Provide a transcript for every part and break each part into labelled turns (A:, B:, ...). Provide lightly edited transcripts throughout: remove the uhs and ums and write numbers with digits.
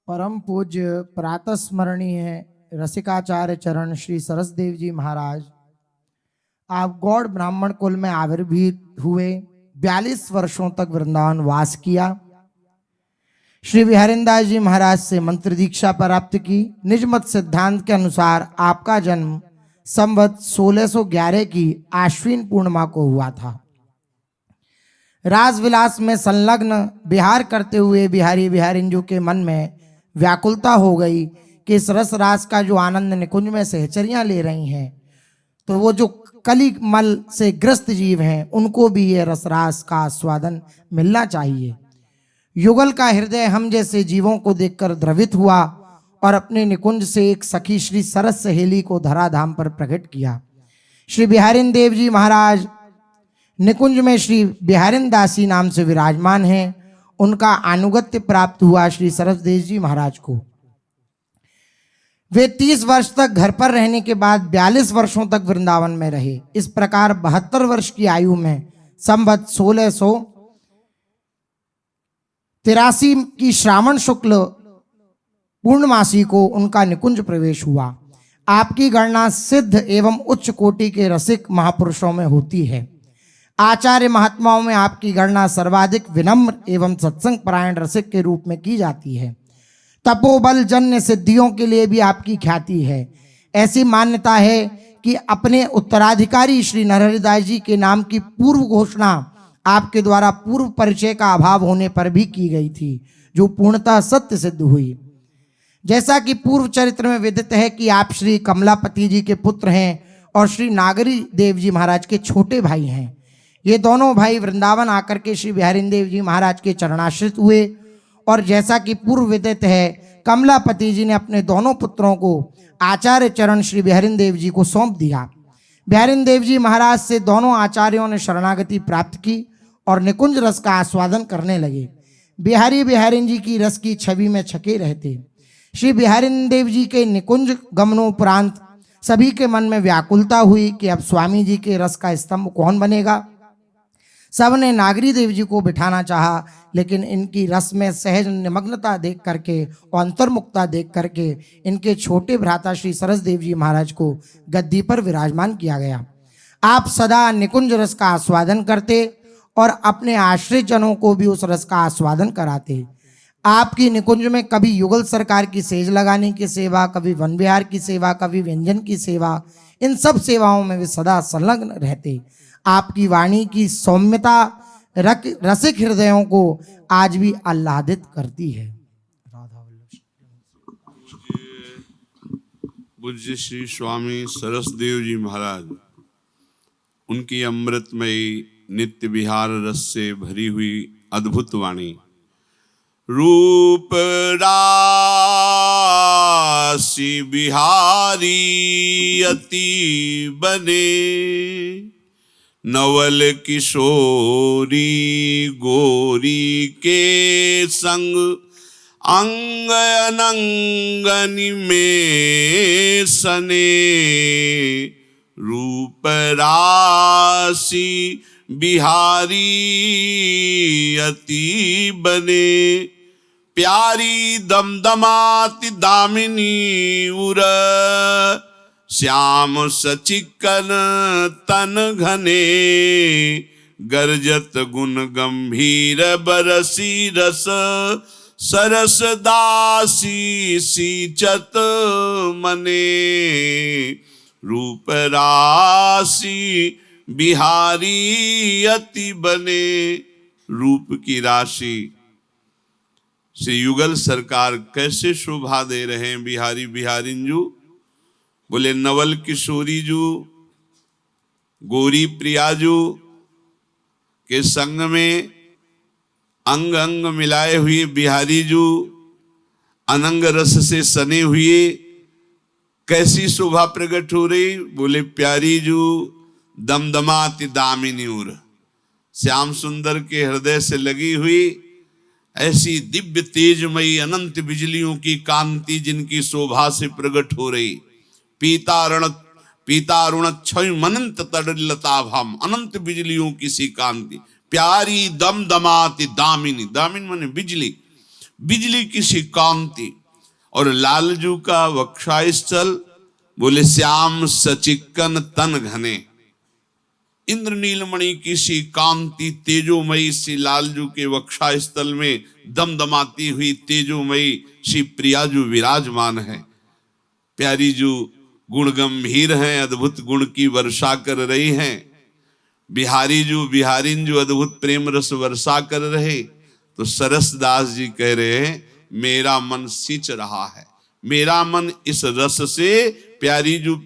A: परम पूज्य प्रातः स्मरणीय रसिकाचार्य चरण श्री सरसदेव जी महाराज आप गौड़ ब्राह्मण कुल में आविर्भूत हुए। 42 वर्षों तक वृंदावन वास किया। श्री बिहारिंदास जी महाराज से मंत्र दीक्षा प्राप्त की। निज मत सिद्धांत के अनुसार आपका जन्म संवत 1611 की आश्विन पूर्णिमा को हुआ था। रासविलास में संलग्न विहार करते हुए बिहारी बिहारिंजू के मन में व्याकुलता हो गई कि इस रस रास का जो आनंद निकुंज में सहचरियां ले रही हैं, तो वो जो कली मल से ग्रस्त जीव हैं उनको भी ये रसरास का आस्वादन मिलना चाहिए। युगल का हृदय हम जैसे जीवों को देखकर द्रवित हुआ और अपने निकुंज से एक सखी श्री सरस सहेली को धराधाम पर प्रकट किया। श्री बिहारिन देव जी महाराज निकुंज में श्री बिहारिन दासी नाम से विराजमान हैं। उनका अनुगत्य प्राप्त हुआ श्री सरसदेव जी महाराज को। वे 30 वर्ष तक घर पर रहने के बाद 42 वर्षों तक वृंदावन में रहे। इस प्रकार 72 वर्ष की आयु में संवत 1683 की श्रावण शुक्ल पूर्णमासी को उनका निकुंज प्रवेश हुआ। आपकी गणना सिद्ध एवं उच्च कोटि के रसिक महापुरुषों में होती है। आचार्य महात्माओं में आपकी गणना सर्वाधिक विनम्र एवं सत्संग परायण रसिक के रूप में की जाती है। तपोबल जन्य सिद्धियों के लिए भी आपकी ख्याति है। ऐसी मान्यता है कि अपने उत्तराधिकारी श्री नरहरिदास जी के नाम की पूर्व घोषणा आपके द्वारा पूर्व परिचय का अभाव होने पर भी की गई थी, जो पूर्णतः सत्य सिद्ध हुई। जैसा कि पूर्व चरित्र में विदित है कि आप श्री कमलापति जी के पुत्र हैं और श्री नागरी देव जी महाराज के छोटे भाई हैं। ये दोनों भाई वृंदावन आकर के श्री बिहारिन देव जी महाराज के चरणाश्रित हुए और जैसा कि पूर्व विदित है, कमलापति जी ने अपने दोनों पुत्रों को आचार्य चरण श्री बिहारिन देव जी को सौंप दिया। बिहारिन देव जी महाराज से दोनों आचार्यों ने शरणागति प्राप्त की और निकुंज रस का आस्वादन करने लगे। बिहारी बिहारिन जी की रस की छवि में छके रहते। श्री बिहारिन देव जी के निकुंज गमनोपरांत सभी के मन में व्याकुलता हुई कि अब स्वामी जी के रस का स्तंभ कौन बनेगा। सबने नागरी देव जी को बिठाना चाहा, लेकिन इनकी रस में सहज निमग्नता देख करके और अंतर्मुक्ता देख करके इनके छोटे भ्राता श्री सरसदेव जी महाराज को गद्दी पर विराजमान किया गया। आप सदा निकुंज रस का आस्वादन करते और अपने आश्रित जनों को भी उस रस का आस्वादन कराते। आपकी निकुंज में कभी युगल सरकार की सेज लगाने की सेवा, कभी वन विहार की सेवा, कभी व्यंजन की सेवा, इन सब सेवाओं में वे सदा संलग्न रहते। आपकी वाणी की सौम्यता रसिक हृदयों को आज भी आह्लादित करती है।
B: पूज्य श्री स्वामी सरसदेव जी महाराज, उनकी अमृतमयी नित्य विहार रस से भरी हुई अद्भुत वाणी, रूप राशि बिहारी अति बने, नवल किशोरी गोरी के संग अंग अनंगनि में सने, रूप राशि बिहारी अति बने, प्यारी दमदमाति दामिनी उर, श्याम सचिकन तन घने, गर्जत गुण गंभीर बरसी रस, सरस दासी सींचत मने, रूप राशि बिहारी अति बने। रूप की राशि से युगल सरकार कैसे शोभा दे रहे हैं बिहारी बिहारिंजू। बोले नवल किशोरी जू, गोरी प्रियाजू के संग में अंग अंग मिलाए हुए बिहारी जू, अनंग रस से सने हुए कैसी शोभा प्रकट हो रही। बोले प्यारी जू दमदमाति दामिनी उर, श्याम सुंदर के हृदय से लगी हुई ऐसी दिव्य तेजमयी अनंत बिजलियों की कांति जिनकी शोभा से प्रकट हो रही। पीतारुण क्षय मनंत तड़लताभम, अनंत बिजलियों की सी कांति, प्यारी दमदमाति दामिनी, दामिन माने बिजली, बिजली की सी कांति। और लालजू का वक्षस्थल बोले श्याम सचिक्कन तन घने। इंद्र नीलमणि की सी कांति तेजोमयी सी लालजू के वक्षस्थल में दमदमाती हुई तेजोमयी सी प्रियाजू विराजमान है। प्यारी जू गुण गंभीर हैं, अद्भुत गुण की वर्षा कर रही हैं। बिहारिन जो अद्भुत प्रेम रस वर्षा कर रहे। तो सरसदास जी कह रहे हैं मेरा मन सिंच रहा है, मेरा मन इस रस से प्यारे जू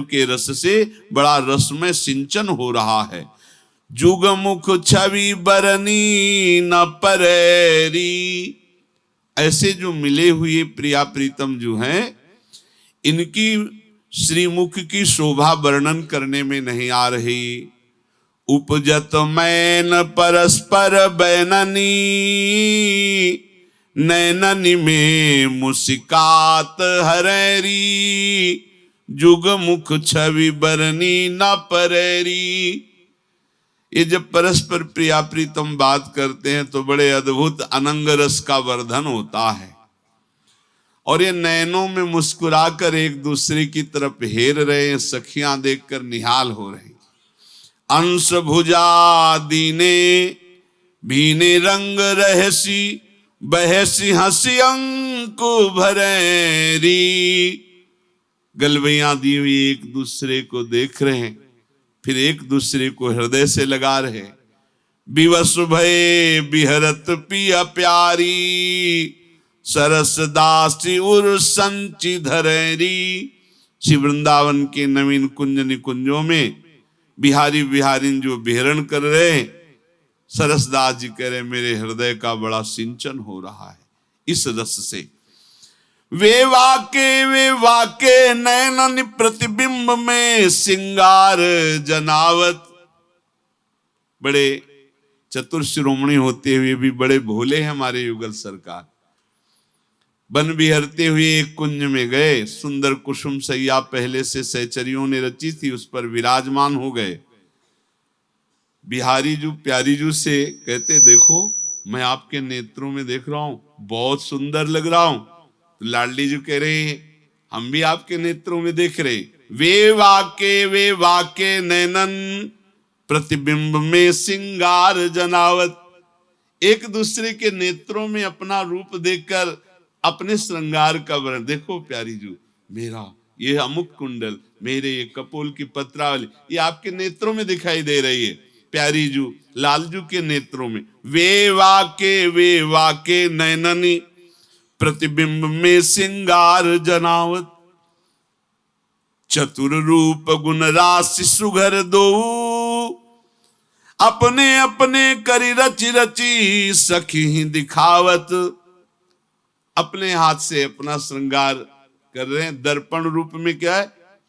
B: के रस से बड़ा रसमय सिंचन हो रहा है। जुग मुख छवि बरनी न परेरी। ऐसे जो मिले हुए प्रिया प्रीतम जो हैं, इनकी श्रीमुख की शोभा वर्णन करने में नहीं आ रही। उपजत मैन परस्पर बैननी, नैननी में मुस्कात हरेरी। जुग मुख छवि बरनी न परेरी। ये जब परस्पर प्रिया प्रीतम बात करते हैं तो बड़े अद्भुत अनंग रस का वर्धन होता है। और ये नैनों में मुस्कुराकर एक दूसरे की तरफ हेर रहे हैं, सखियां देखकर निहाल हो रही। अंश भुजा दीने भीने रंग रहसी, बहसी हंसी अंकु भरेरी। गलवैयां दी हुई एक दूसरे को देख रहे हैं, फिर एक दूसरे को हृदय से लगा रहे। विवश भये बिहरत पिया प्यारी, सरस दासी उर संचि धरेरी। श्री वृंदावन के नवीन कुंज निकुंजों में बिहारिन जो विहरण कर रहे, सरसदास जी कह रहे मेरे हृदय का बड़ा सिंचन हो रहा है इस रस से। वे वाके नैनन प्रतिबिंब में सिंगार जनावत। बड़े चतुर शिरोमणि होते हुए भी बड़े भोले हैं हमारे युगल सरकार। वन विहरते हुए एक कुंज में गए, सुंदर कुसुम सैया पहले से सहचरियों ने रची थी, उस पर विराजमान हो गए। प्यारी जू से कहते देखो मैं आपके नेत्रों में देख रहा हूं, बहुत सुंदर लग रहा हूं। तो लाडली जी कह रहे हैं हम भी आपके नेत्रों में देख रहे। वे वाके नैनन प्रतिबिंब में सिंगार जनावत। एक दूसरे के नेत्रों में अपना रूप देखकर अपने श्रृंगार का वर्णन। देखो प्यारी जू मेरा ये अमुक कुंडल, मेरे ये कपोल की पत्रावली, ये आपके नेत्रों में दिखाई दे रही है। प्यारी जू लालजू के नेत्रों में। वे वाके नैननी प्रतिबिंब में सिंगार जनावत। चतुर रूप गुण राशि सुघर दो, अपने करी रची सखी दिखावत। अपने हाथ से अपना श्रृंगार कर रहे हैं। दर्पण रूप में क्या है,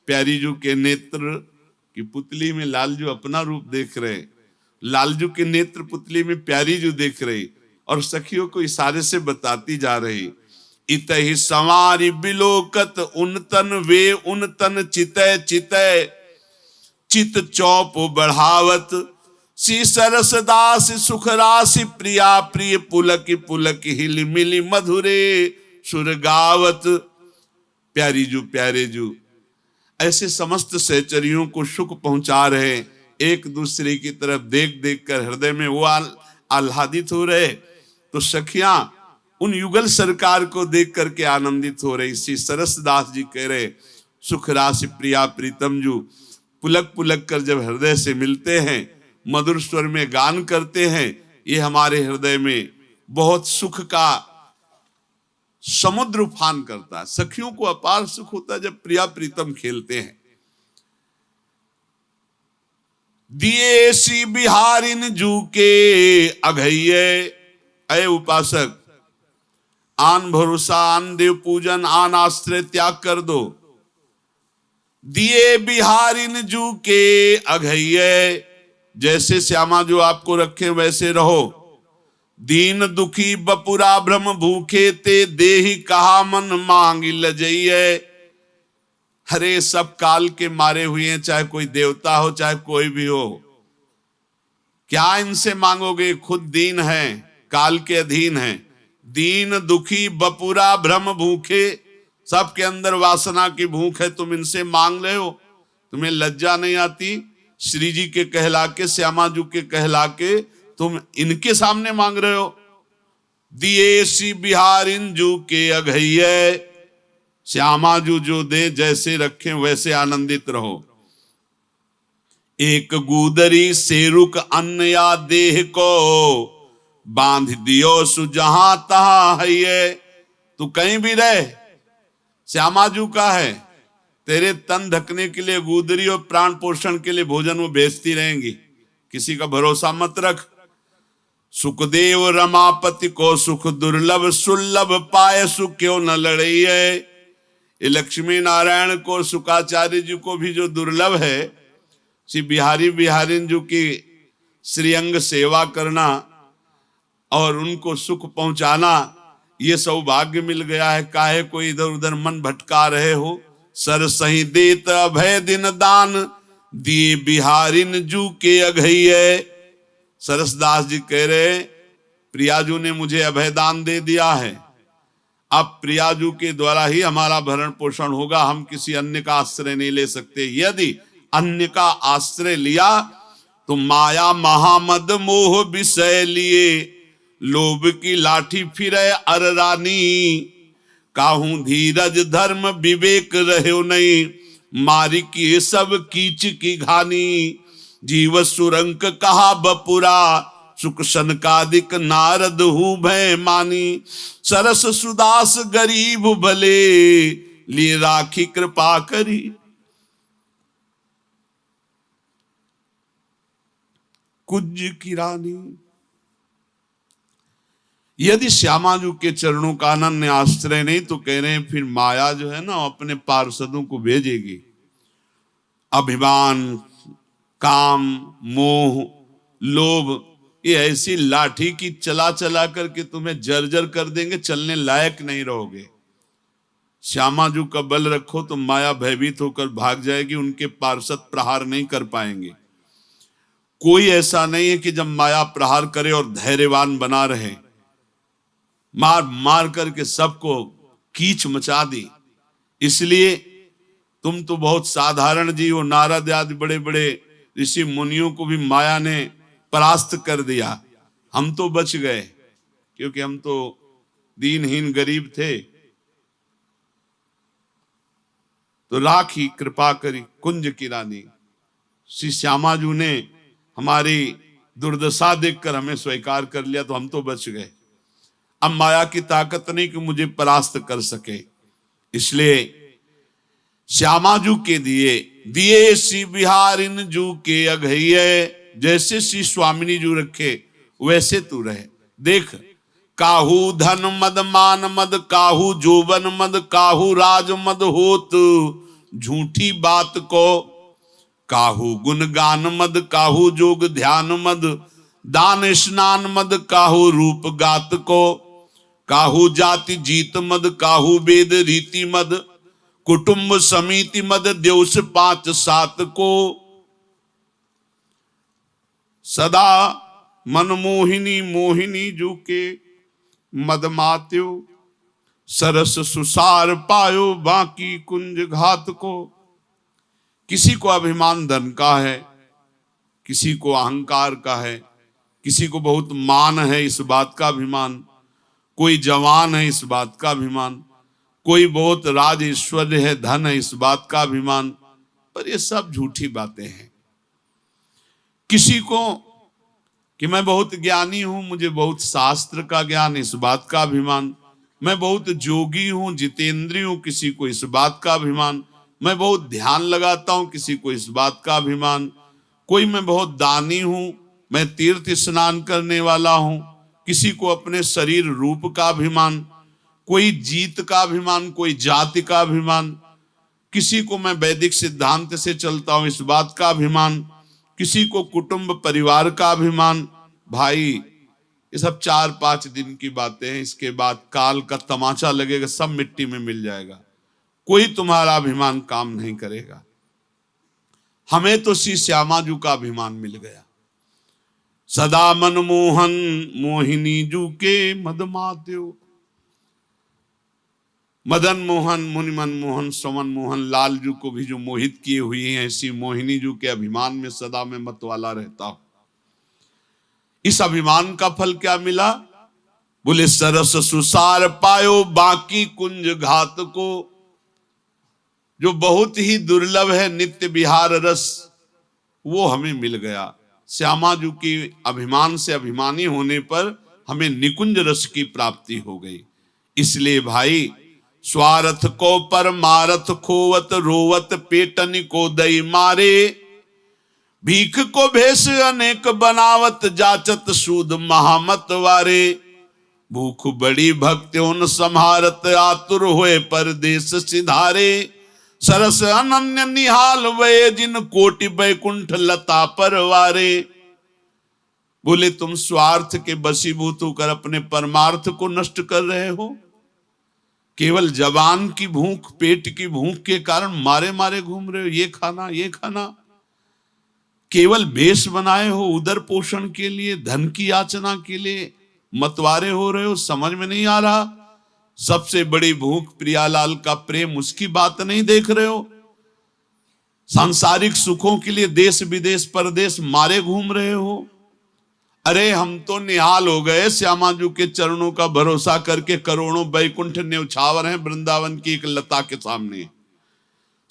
B: प्यारी जू के नेत्र की पुतली में लालजू अपना रूप देख रहे, लालजू के नेत्र पुतली में प्यारी जू देख रही और सखियों को इशारे से बताती जा रही। इतहि संवारी बिलोकत उनतन वे उनतन चितय चित चौप बढ़ावत। सी सरसदास सुख राशि प्रिया प्रिय पुलक हिल मिली मधुरे सुर गावत। प्यारे जू ऐसे समस्त सहचरियों को सुख पहुंचा रहे, एक दूसरे की तरफ देख देख कर हृदय में वो आह्लादित हो रहे। तो सखियां उन युगल सरकार को देख करके आनंदित हो रही। श्री सरसदास जी कह रहे सुख राशि प्रिया प्रीतम जू पुलक कर जब हृदय से मिलते हैं, मधुर स्वर में गान करते हैं, ये हमारे हृदय में बहुत सुख का समुद्र उफान करता है। सखियों को अपार सुख होता है जब प्रिया प्रीतम खेलते हैं। दिए सी बिहारिन जू के अघइये। अय उपासक, आन भरोसा, आन देव पूजन, आन आश्रय त्याग कर दो। दिए बिहारिन जू के अघइये। जैसे श्यामा जो आपको रखे वैसे रहो। दीन दुखी बपुरा भ्रम भूखे ते देहि कहा मन मांग लजइये। हरे सब काल के मारे हुए हैं, चाहे कोई देवता हो चाहे कोई भी हो। क्या इनसे मांगोगे, खुद दीन है, काल के अधीन है। दीन दुखी बपुरा भ्रम भूखे, सबके अंदर वासना की भूख है, तुम इनसे मांग रहे हो, तुम्हें लज्जा नहीं आती? श्री जी के कहला के, श्यामा जू के कहला के तुम इनके सामने मांग रहे हो। दिए सी बिहारिन जू के अघइये, श्यामा जू जो दे जैसे रखें वैसे आनंदित रहो। एक गुदरी सेरुक अन्न या देह को, बांध दियो सु जहां तहा है। तू कहीं भी रहे, श्यामा जू का है, तेरे तन ढकने के लिए गुदरी और प्राण पोषण के लिए भोजन वो भेजती रहेंगी, किसी का भरोसा मत रख। सुखदेव रमापति को सुख दुर्लभ, सुलभ पाए सुख क्यों न लड़ई है। ये लक्ष्मी नारायण को, शुकाचार्य जी को भी जो दुर्लभ है, श्री बिहारी बिहारिन जी की श्रीअंग सेवा करना और उनको सुख पहुंचाना, ये सौभाग्य मिल गया है। काहे कोई इधर उधर मन भटका रहे हो। सर सही देत अभय दिन दान, दिए बिहारिन जू के अघइये। सरसदास जी कह रहे, प्रियाजू ने मुझे अभयदान दे दिया है, अब प्रियाजू के द्वारा ही हमारा भरण पोषण होगा, हम किसी अन्य का आश्रय नहीं ले सकते। यदि अन्य का आश्रय लिया तो माया महामद मोह विषय लिए, लोभ की लाठी फिरे अर रानी। काहू धीरज धर्म विवेक रहे नहीं, मारी की सब कीच की घानी। जीव सुरंक कहा बपुरा, सुख सनकादिक नारद हूं भय मानी। सरस सुदास गरीब भले, लिए राखी कृपा करी। कुंज की रानी। यदि श्यामाजू के चरणों का अनन्य आश्रय नहीं, तो कह रहे हैं फिर माया जो है ना अपने पार्षदों को भेजेगी। अभिमान, काम, मोह, लोभ, ये ऐसी लाठी की चला चला करके तुम्हें जर्जर कर देंगे, चलने लायक नहीं रहोगे। श्यामाजू का बल रखो तो माया भयभीत होकर भाग जाएगी, उनके पार्षद प्रहार नहीं कर पाएंगे। कोई ऐसा नहीं है कि जब माया प्रहार करे और धैर्यवान बना रहे, मार मार करके सबको कीच मचा दी। इसलिए तुम तो बहुत साधारण जीव हो, नारद आदि बड़े बड़े ऋषि मुनियों को भी माया ने परास्त कर दिया, हम तो बच गए क्योंकि हम तो दीनहीन गरीब थे। तो राखी कृपा करी कुंज की रानी। श्री श्यामाजू ने हमारी दुर्दशा देखकर हमें स्वीकार कर लिया, तो हम तो बच गए। अब माया की ताकत नहीं कि मुझे परास्त कर सके, इसलिए श्यामाजू के दिए श्री बिहारिन जू के अघइये। जैसे श्री स्वामिनी जू रखे वैसे तू रहे। देख, काहू धन मद मान मद, काहू जोबन मद, काहू राज मद होत झूठी बात को। काहू गुण गान मद, काहू जोग ध्यान मद, दान स्नान मद, काहू रूप गात को। काहू जाति जीत मद, काहू वेद रीति मद, कुटुंब समिति मद, देवस 5-7 को। सदा मनमोहिनी मोहिनी जू के मद मात्यो, सरस सुसार पायो बाकी कुंज घात को। किसी को अभिमान धन का है, किसी को अहंकार का है, किसी को बहुत मान है इस बात का अभिमान, कोई जवान है इस बात का अभिमान, कोई बहुत राज ऐश्वर्य है, धन है इस बात का अभिमान। पर ये सब झूठी बातें हैं। किसी को कि मैं बहुत ज्ञानी हूं, मुझे बहुत शास्त्र का ज्ञान, इस बात का अभिमान। मैं बहुत जोगी हूं, जितेंद्रिय हूं, किसी को इस बात का अभिमान। मैं बहुत ध्यान लगाता हूं, किसी को इस बात का अभिमान। कोई मैं बहुत दानी हूं, मैं तीर्थ स्नान करने वाला हूं, किसी को अपने शरीर रूप का अभिमान। कोई जीत का अभिमान, कोई जाति का अभिमान। किसी को मैं वैदिक सिद्धांत से चलता हूं, इस बात का अभिमान। किसी को कुटुंब परिवार का अभिमान। भाई, ये सब 4-5 दिन की बातें हैं, इसके बाद काल का तमाचा लगेगा, सब मिट्टी में मिल जाएगा। कोई तुम्हारा अभिमान काम नहीं करेगा। हमें तो श्री श्यामाजू का अभिमान मिल गया। सदा मनमोहन मोहिनी जू के मद मात्यो। मदन मोहन, मुनि मनमोहन, समन मोहन लाल जू को भी जो मोहित किए हुई हैं, ऐसी मोहिनी जू के अभिमान में सदा मैं मतवाला रहता हूं। इस अभिमान का फल क्या मिला? बोले सरस सुसार पायो बाकी कुंज घात को। जो बहुत ही दुर्लभ है नित्य विहार रस, वो हमें मिल गया। श्यामा जू की अभिमान से अभिमानी होने पर हमें निकुंज रस की प्राप्ति हो गई। इसलिए भाई, स्वार्थ को पर मारथ खोवत रोवत पेटन को दई मारे। भीख को भेष अनेक बनावत जाचत सूद महामत वारे। भूख बड़ी भक्त्यों संहारत आतुर होए परदेश सिधारे। सरस अनन्य निहाल वे जिन कोटि बैकुंठ लता परवारे। बोले तुम स्वार्थ के बसीभूत होकर अपने परमार्थ को नष्ट कर रहे हो। केवल जबान की भूख, पेट की भूख के कारण मारे मारे घूम रहे हो, ये खाना ये खाना। केवल भेष बनाए हो उदर पोषण के लिए, धन की याचना के लिए मतवारे हो रहे हो। समझ में नहीं आ रहा। सबसे बड़ी भूख प्रियालाल का प्रेम, उसकी बात नहीं देख रहे हो। सांसारिक सुखों के लिए देश विदेश परदेश मारे घूम रहे हो। अरे हम तो निहाल हो गए श्यामा जू के चरणों का भरोसा करके। करोड़ों बैकुंठ न्यौछावर हैं वृंदावन की एक लता के सामने।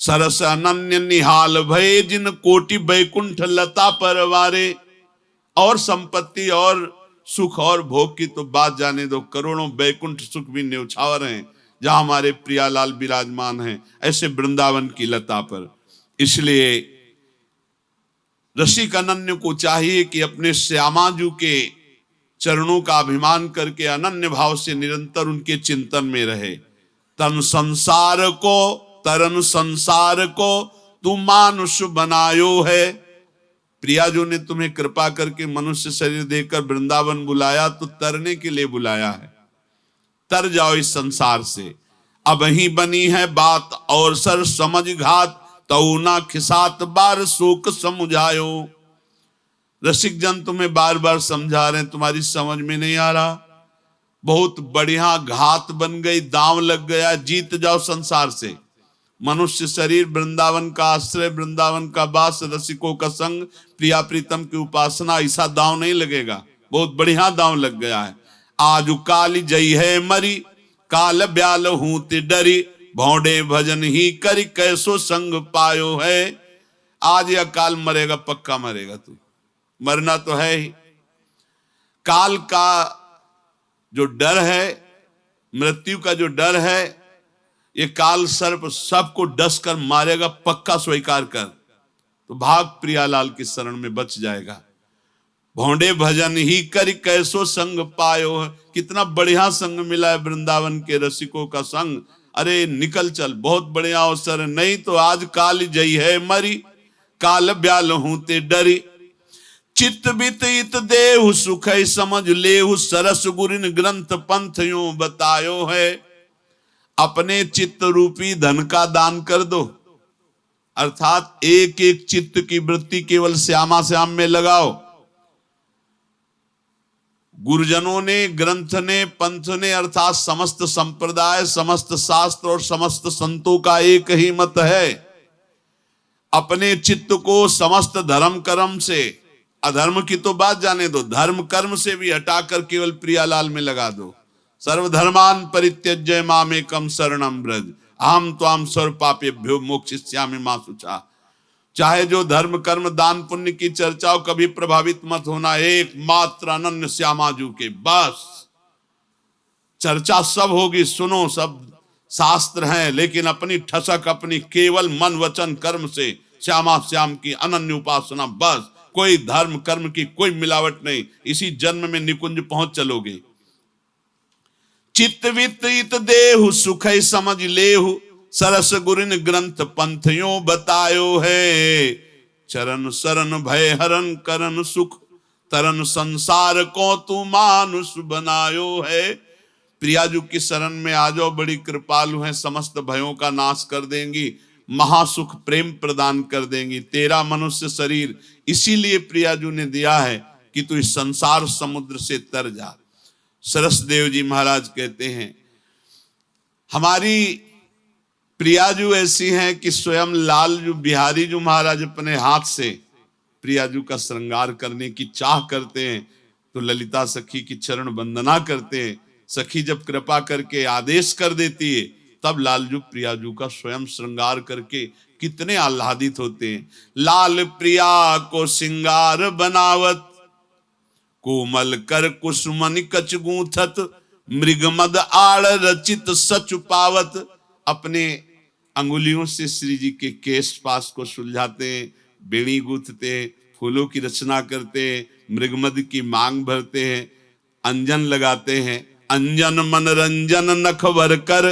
B: सरस अनन्य निहाल भय जिन कोटि बैकुंठ लता परवारे। और संपत्ति और सुख और भोग की तो बात जाने दो, करोड़ों बैकुंठ सुख भी न्यौछावर हैं जहां हमारे प्रियालाल विराजमान हैं, ऐसे वृंदावन की लता पर। इसलिए रसिक अनन्य को चाहिए कि अपने श्यामाजू के चरणों का अभिमान करके अनन्य भाव से निरंतर उनके चिंतन में रहे। तन संसार को तरन संसार को तू मानुष बनायो है। प्रियाजू ने तुम्हें कृपा करके मनुष्य शरीर देकर वृंदावन बुलाया तो तरने के लिए बुलाया है। तर जाओ इस संसार से। अब ही बनी है बात और सर समझ घात, तऊ ना खिसात बार शोक समुझायो। रसिक जन तुम्हें बार बार समझा रहे हैं, तुम्हारी समझ में नहीं आ रहा। बहुत बढ़िया घात बन गई, दांव लग गया, जीत जाओ संसार से। मनुष्य शरीर, वृंदावन का आश्रय, वृंदावन का वास, रसिकों का संग, प्रिया प्रीतम की उपासना, ऐसा दांव नहीं लगेगा। बहुत बढ़िया दांव लग गया है। आज काल जई है मरी, काल ब्याल हूं ते डरी, भौंडे भजन ही करी कैसो संग पायो है। आज या काल मरेगा, पक्का मरेगा तू, मरना तो है ही। काल का जो डर है, मृत्यु का जो डर है, ये काल सर्प सबको डस कर मारेगा, पक्का स्वीकार कर। तो भाग प्रियालाल की शरण में बच जाएगा। भौंडे भजन ही कर कैसो संग पायो है। कितना बढ़िया संग मिला है वृंदावन के रसिकों का संग। अरे निकल चल, बहुत बढ़िया अवसर है। नहीं तो आज काल जई है मरी, काल ब्याल हूं ते डरी। चित्त बित इत देहु सुख समझ लेहु, सरस गुरिन ग्रंथ पंथ यूं बतायो है। अपने चित्त रूपी धन का दान कर दो, अर्थात एक एक चित्त की वृत्ति केवल श्यामा श्याम में लगाओ। गुरुजनों ने, ग्रंथ ने, पंथ ने, अर्थात समस्त संप्रदाय, समस्त शास्त्र और समस्त संतों का एक ही मत है। अपने चित्त को समस्त धर्म कर्म से, अधर्म की तो बात जाने दो, धर्म कर्म से भी हटाकर केवल प्रियालाल में लगा दो। सर्वधर्मान परित्यज्य मामेकं शरणं व्रज, अहम त्वां सर्व पापेभ्यो मोक्षयिष्यामि मा शुचा। चाहे जो धर्म कर्म दान पुण्य की चर्चा हो, कभी प्रभावित मत होना। एकमात्र अनन्य श्यामाजू के बस चर्चा सब होगी, सुनो, सब शास्त्र हैं, लेकिन अपनी ठसक, अपनी केवल मन वचन कर्म से श्यामा श्याम की अनन्य उपासना। बस कोई धर्म कर्म की कोई मिलावट नहीं। इसी जन्म में निकुंज पहुंच चलोगे। चित्त वित्त इत देहु सुख समझ लेहु, सरस गुरिन ग्रंथ पंथयों बतायो है। चरण शरण भय हरण करन सुख, तरन संसार को तू मानुष बनायो है। प्रियाजू की शरण में आ जाओ, बड़ी कृपालु है, समस्त भयों का नाश कर देंगी, महासुख प्रेम प्रदान कर देंगी। तेरा मनुष्य शरीर इसीलिए प्रियाजू ने दिया है कि तू इस संसार समुद्र से तर जा। सरसदेव जी महाराज कहते हैं हमारी प्रियाजू ऐसी हैं कि स्वयं लालजू बिहारीजू महाराज अपने हाथ से प्रियाजू का श्रृंगार करने की चाह करते हैं तो ललिता सखी की चरण वंदना करते हैं। सखी जब कृपा करके आदेश कर देती है तब लालजू प्रियाजू का स्वयं श्रृंगार करके कितने आह्लादित होते हैं। लाल प्रिया को सिंगार बनावत, कोमल कर कुसुमन कच गूंथत, मृगमद आड़ रचित सच पावत। अपने अंगुलियों से श्री जी के केश पास को सुलझाते हैं, बेड़ी गूंथते हैं, फूलों की रचना करते हैं, मृगमद की मांग भरते हैं, अंजन लगाते हैं। अंजन मनरंजन नखवर कर,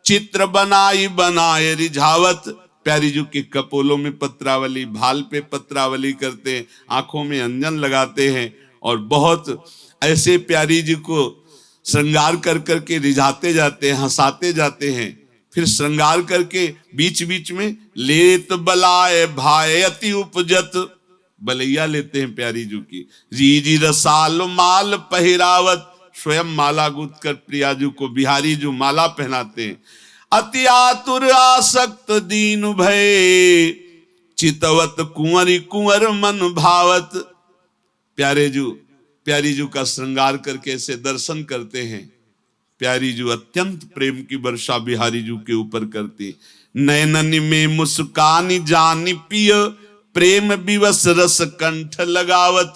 B: चित्र बनाई बनाए रिझावत। प्यारी जी के कपोलों में पत्रावली, भाल पे पत्रावली करते हैं, आंखों में अंजन लगाते हैं और बहुत ऐसे प्यारी जी को श्रृंगार कर करके रिझाते जाते हैं, हंसाते जाते हैं। फिर श्रृंगार करके बीच बीच में लेत बलाए भाई अति उपजत, बलैया लेते हैं प्यारी जी की। जी रसाल माल पहिरावत, स्वयं माला गूंथ कर प्रियाजू को बिहारी जो माला पहनाते हैं। अति आतुर आसक्त दीन भय, चितवत कुंवरी कुंवर मन भावत। प्यारी जू का श्रृंगार करके ऐसे दर्शन करते हैं। प्यारी जू अत्यंत प्रेम की वर्षा बिहारी जू के ऊपर करती। नयनन में मुस्कानी जानी पिय, प्रेम विवश रस कंठ लगावत।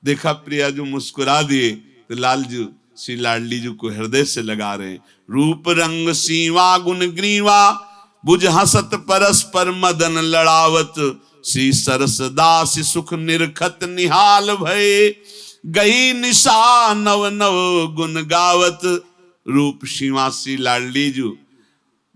B: देखा प्रियाजू मुस्कुरा दिए तो लालजू श्री लाडली जी को हृदय से लगा रहे हैं। रूप रंग सीवा गुण ग्रीवा, बुझ हसत परस्पर मदन लड़ावत। श्री सरसदास सुख निरखत निहाल भय, गई निशा नव नव गुण गावत। रूप सीवा श्री लाडली जू,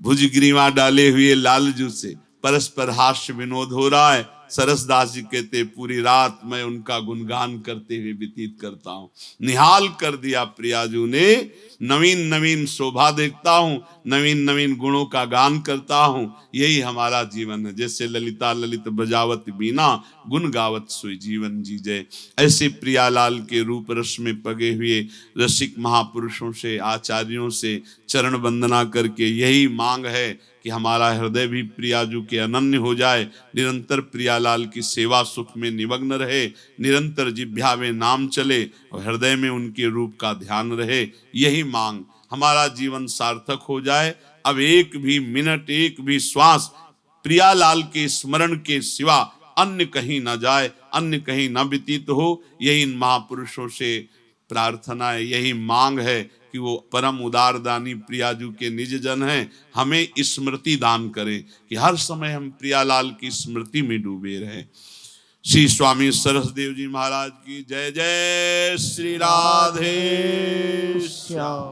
B: भुज ग्रीवा डाले हुए लालजू से परस्पर हास्य विनोद हो रहा है। सरसदास जी कहते पूरी रात मैं उनका गुणगान करते हुए व्यतीत करता हूं। निहाल कर दिया प्रियाजू ने, नवीन नवीन शोभा देखता हूं, नवीन नवीन गुणों का गान करता हूं। यही हमारा जीवन है। जैसे ललिता ललित बजावत बीना, गुण गावत सोई जीवन जीजे। ऐसे प्रियालाल के रूप रस में पगे हुए रसिक महापुरुषों से, आचार्यों से चरण वंदना करके यही मांग है कि हमारा हृदय भी प्रियाजू के अनन्य हो जाए, निरंतर प्रियालाल की सेवा सुख में निमग्न रहे, निरंतर जिह्वा में नाम चले और हृदय में उनके रूप का ध्यान रहे। यही मांग, हमारा जीवन सार्थक हो जाए। अब एक भी मिनट, एक भी श्वास प्रियालाल के स्मरण के सिवा अन्य कहीं ना जाए, अन्य कहीं ना व्यतीत हो। यही इन महापुरुषों से प्रार्थना है, यही मांग है कि वो परम उदार दानी प्रियाजू के निज जन हैं। हमें स्मृति दान करें कि हर समय हम प्रियालाल की स्मृति में डूबे रहें। श्री स्वामी सरसदेव जी महाराज की जय जय। श्री राधे श्याम।